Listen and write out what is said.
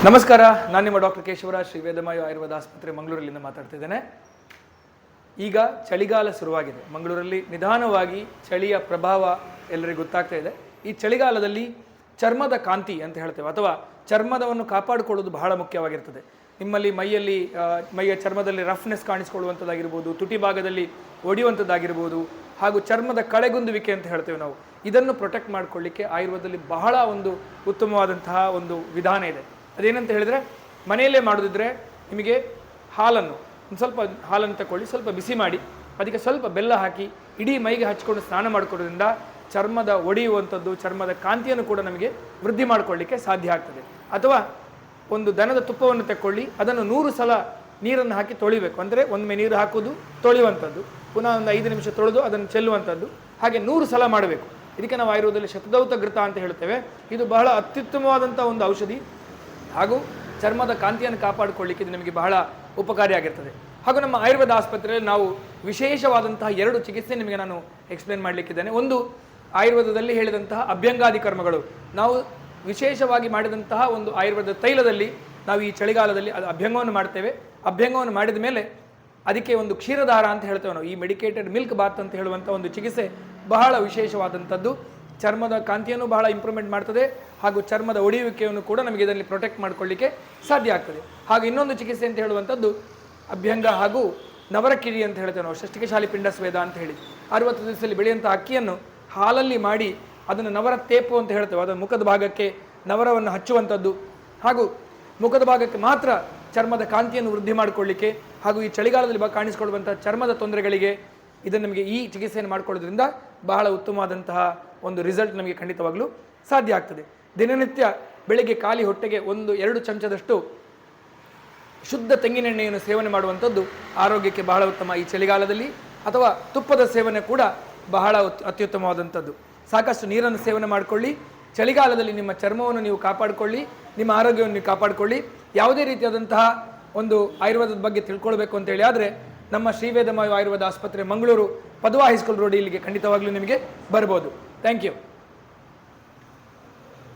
ನಮಸ್ಕಾರ, ನಾನು ನಿಮ್ಮ ಡಾಕ್ಟರ್ ಕೇಶವರಾಜ್, ಶ್ರೀ ವೇದಮಾಯು ಆಯುರ್ವೇದ ಆಸ್ಪತ್ರೆ ಮಂಗಳೂರಲ್ಲಿಂದ ಮಾತಾಡ್ತಿದ್ದೇನೆ. ಈಗ ಚಳಿಗಾಲ ಶುರುವಾಗಿದೆ. ಮಂಗಳೂರಲ್ಲಿ ನಿಧಾನವಾಗಿ ಚಳಿಯ ಪ್ರಭಾವ ಎಲ್ಲರಿಗೂ ಗೊತ್ತಾಗ್ತಾ ಇದೆ. ಈ ಚಳಿಗಾಲದಲ್ಲಿ ಚರ್ಮದ ಕಾಂತಿ ಅಂತ ಹೇಳ್ತೇವೆ, ಅಥವಾ ಚರ್ಮದವನ್ನು ಕಾಪಾಡಿಕೊಳ್ಳೋದು ಬಹಳ ಮುಖ್ಯವಾಗಿರ್ತದೆ. ನಿಮ್ಮಲ್ಲಿ ಮೈಯ ಚರ್ಮದಲ್ಲಿ ರಫ್ನೆಸ್ ಕಾಣಿಸ್ಕೊಳ್ಳುವಂಥದ್ದಾಗಿರ್ಬೋದು, ತುಟಿ ಭಾಗದಲ್ಲಿ ಒಡೆಯುವಂಥದ್ದಾಗಿರ್ಬೋದು, ಹಾಗೂ ಚರ್ಮದ ಕಳೆಗುಂದುವಿಕೆ ಅಂತ ಹೇಳ್ತೇವೆ ನಾವು. ಇದನ್ನು ಪ್ರೊಟೆಕ್ಟ್ ಮಾಡಿಕೊಳ್ಳಿಕ್ಕೆ ಆಯುರ್ವೇದದಲ್ಲಿ ಬಹಳ ಒಂದು ಉತ್ತಮವಾದಂತಹ ಒಂದು ವಿಧಾನ ಇದೆ. ಅದೇನಂತ ಹೇಳಿದರೆ, ಮನೆಯಲ್ಲೇ ಮಾಡೋದಿದ್ರೆ ನಿಮಗೆ ಒಂದು ಸ್ವಲ್ಪ ಹಾಲನ್ನು ತಗೊಳ್ಳಿ, ಸ್ವಲ್ಪ ಬಿಸಿ ಮಾಡಿ ಅದಕ್ಕೆ ಸ್ವಲ್ಪ ಬೆಲ್ಲ ಹಾಕಿ ಇಡೀ ಮೈಗೆ ಹಚ್ಕೊಂಡು ಸ್ನಾನ ಮಾಡಿಕೊಳ್ಳೋದ್ರಿಂದ ಚರ್ಮದ ಒಡೆಯುವಂಥದ್ದು, ಚರ್ಮದ ಕಾಂತಿಯನ್ನು ಕೂಡ ನಮಗೆ ವೃದ್ಧಿ ಮಾಡಿಕೊಳ್ಳಿಕ್ಕೆ ಸಾಧ್ಯ ಆಗ್ತದೆ. ಅಥವಾ ಒಂದು ದನದ ತುಪ್ಪವನ್ನು ತಗೊಳ್ಳಿ, ಅದನ್ನು 100 ಸಲ ನೀರನ್ನು ಹಾಕಿ ತೊಳಿಬೇಕು. ಅಂದರೆ ಒಮ್ಮೆ ನೀರು ಹಾಕೋದು, ತೊಳೆಯುವಂಥದ್ದು, ಪುನಃ ಒಂದು 5 ನಿಮಿಷ ತೊಳೆದು ಅದನ್ನು ಚೆಲ್ಲುವಂಥದ್ದು, ಹಾಗೆ 100 ಸಲ ಮಾಡಬೇಕು. ಇದಕ್ಕೆ ನಾವು ಆಯುರ್ವೇದದಲ್ಲಿ ಶತದೌತ ಘೃತ ಅಂತ ಹೇಳ್ತೇವೆ. ಇದು ಬಹಳ ಅತ್ಯುತ್ತಮವಾದಂಥ ಒಂದು ಔಷಧಿ, ಹಾಗೂ ಚರ್ಮದ ಕಾಂತಿಯನ್ನು ಕಾಪಾಡಿಕೊಳ್ಳಿಕ್ಕೆ ಇದು ನಮಗೆ ಬಹಳ ಉಪಕಾರಿಯಾಗಿರ್ತದೆ. ಹಾಗೂ ನಮ್ಮ ಆಯುರ್ವೇದ ಆಸ್ಪತ್ರೆಯಲ್ಲಿ ನಾವು ವಿಶೇಷವಾದಂತಹ 2 ಚಿಕಿತ್ಸೆ ನಿಮಗೆ ನಾನು ಎಕ್ಸ್ಪ್ಲೇನ್ ಮಾಡಲಿಕ್ಕಿದ್ದೇನೆ. ಒಂದು, ಆಯುರ್ವೇದದಲ್ಲಿ ಹೇಳಿದಂತಹ ಅಭ್ಯಂಗಾದಿ ಕರ್ಮಗಳು. ನಾವು ವಿಶೇಷವಾಗಿ ಮಾಡಿದಂತಹ ಒಂದು ಆಯುರ್ವೇದ ತೈಲದಲ್ಲಿ ನಾವು ಈ ಚಳಿಗಾಲದಲ್ಲಿ ಅದು ಅಭ್ಯಂಗವನ್ನು ಮಾಡ್ತೇವೆ. ಅಭ್ಯಂಗವನ್ನು ಮಾಡಿದ ಮೇಲೆ ಅದಕ್ಕೆ ಒಂದು ಕ್ಷೀರಧಾರ ಅಂತ ಹೇಳ್ತೇವೆ ನಾವು. ಈ ಮೆಡಿಕೇಟೆಡ್ ಮಿಲ್ಕ್ ಬಾತ್ ಅಂತ ಹೇಳುವಂಥ ಒಂದು ಚಿಕಿತ್ಸೆ ಬಹಳ ವಿಶೇಷವಾದಂಥದ್ದು. ಚರ್ಮದ ಕಾಂತಿಯನ್ನು ಬಹಳ ಇಂಪ್ರೂವ್ಮೆಂಟ್ ಮಾಡ್ತದೆ, ಹಾಗೂ ಚರ್ಮದ ಒಡೆಯುವಿಕೆಯನ್ನು ಕೂಡ ನಮಗೆ ಇದರಲ್ಲಿ ಪ್ರೊಟೆಕ್ಟ್ ಮಾಡಿಕೊಳ್ಳಿಕ್ಕೆ ಸಾಧ್ಯ ಆಗ್ತದೆ. ಹಾಗೂ ಇನ್ನೊಂದು ಚಿಕಿತ್ಸೆ ಅಂತ ಹೇಳುವಂಥದ್ದು ಅಭ್ಯಂಗ ಹಾಗೂ ನವರಕಿರಿ ಅಂತ ಹೇಳ್ತೇವೆ ನಾವು. ಷಷ್ಟಿಕಶಾಲಿ ಪಿಂಡ ಸ್ವೇದ ಅಂತ ಹೇಳಿ 60 ದಿವಸದಲ್ಲಿ ಬೆಳೆಯುವಂಥ ಅಕ್ಕಿಯನ್ನು ಹಾಲಲ್ಲಿ ಮಾಡಿ ಅದನ್ನು ನವರ ತೇಪು ಅಂತ ಹೇಳ್ತೇವೆ. ಅದನ್ನು ಮುಖದ ಭಾಗಕ್ಕೆ ನವರವನ್ನು ಹಚ್ಚುವಂಥದ್ದು, ಹಾಗೂ ಮುಖದ ಭಾಗಕ್ಕೆ ಮಾತ್ರ ಚರ್ಮದ ಕಾಂತಿಯನ್ನು ವೃದ್ಧಿ ಮಾಡಿಕೊಳ್ಳಿಕ್ಕೆ, ಹಾಗೂ ಈ ಚಳಿಗಾಲದಲ್ಲಿ ಕಾಣಿಸಿಕೊಳ್ಳುವಂಥ ಚರ್ಮದ ತೊಂದರೆಗಳಿಗೆ ಇದನ್ನು ನಮಗೆ ಈ ಚಿಕಿತ್ಸೆಯನ್ನು ಮಾಡಿಕೊಳ್ಳೋದ್ರಿಂದ ಬಹಳ ಉತ್ತಮವಾದಂತಹ ಒಂದು ರಿಸಲ್ಟ್ ನಮಗೆ ಖಂಡಿತವಾಗಲೂ ಸಾಧ್ಯ ಆಗ್ತದೆ. ದಿನನಿತ್ಯ ಬೆಳಗ್ಗೆ ಖಾಲಿ ಹೊಟ್ಟೆಗೆ 1-2 ಚಮಚದಷ್ಟು ಶುದ್ಧ ತೆಂಗಿನೆಣ್ಣೆಯನ್ನು ಸೇವನೆ ಮಾಡುವಂಥದ್ದು ಆರೋಗ್ಯಕ್ಕೆ ಬಹಳ ಉತ್ತಮ ಈ ಚಳಿಗಾಲದಲ್ಲಿ. ಅಥವಾ ತುಪ್ಪದ ಸೇವನೆ ಕೂಡ ಬಹಳ ಅತ್ಯುತ್ತಮವಾದಂಥದ್ದು. ಸಾಕಷ್ಟು ನೀರನ್ನು ಸೇವನೆ ಮಾಡಿಕೊಳ್ಳಿ. ಚಳಿಗಾಲದಲ್ಲಿ ನಿಮ್ಮ ಚರ್ಮವನ್ನು ನೀವು ಕಾಪಾಡಿಕೊಳ್ಳಿ, ನಿಮ್ಮ ಆರೋಗ್ಯವನ್ನು ನೀವು ಕಾಪಾಡಿಕೊಳ್ಳಿ. ಯಾವುದೇ ರೀತಿಯಾದಂತಹ ಒಂದು ಆಯುರ್ವೇದದ ಬಗ್ಗೆ ತಿಳ್ಕೊಳ್ಬೇಕು ಅಂತೇಳಿ ಆದರೆ ನಮ್ಮ ಶ್ರೀ ವೇದಮಾಯು ಆಯುರ್ವೇದ ಆಸ್ಪತ್ರೆ ಮಂಗಳೂರು, ಪದುವಾ ಹೈಸ್ಕೂಲ್ ರೋಡ್, ಇಲ್ಲಿಗೆ ಖಂಡಿತವಾಗ್ಲೂ ನಿಮಗೆ ಬರ್ಬೋದು. Thank you.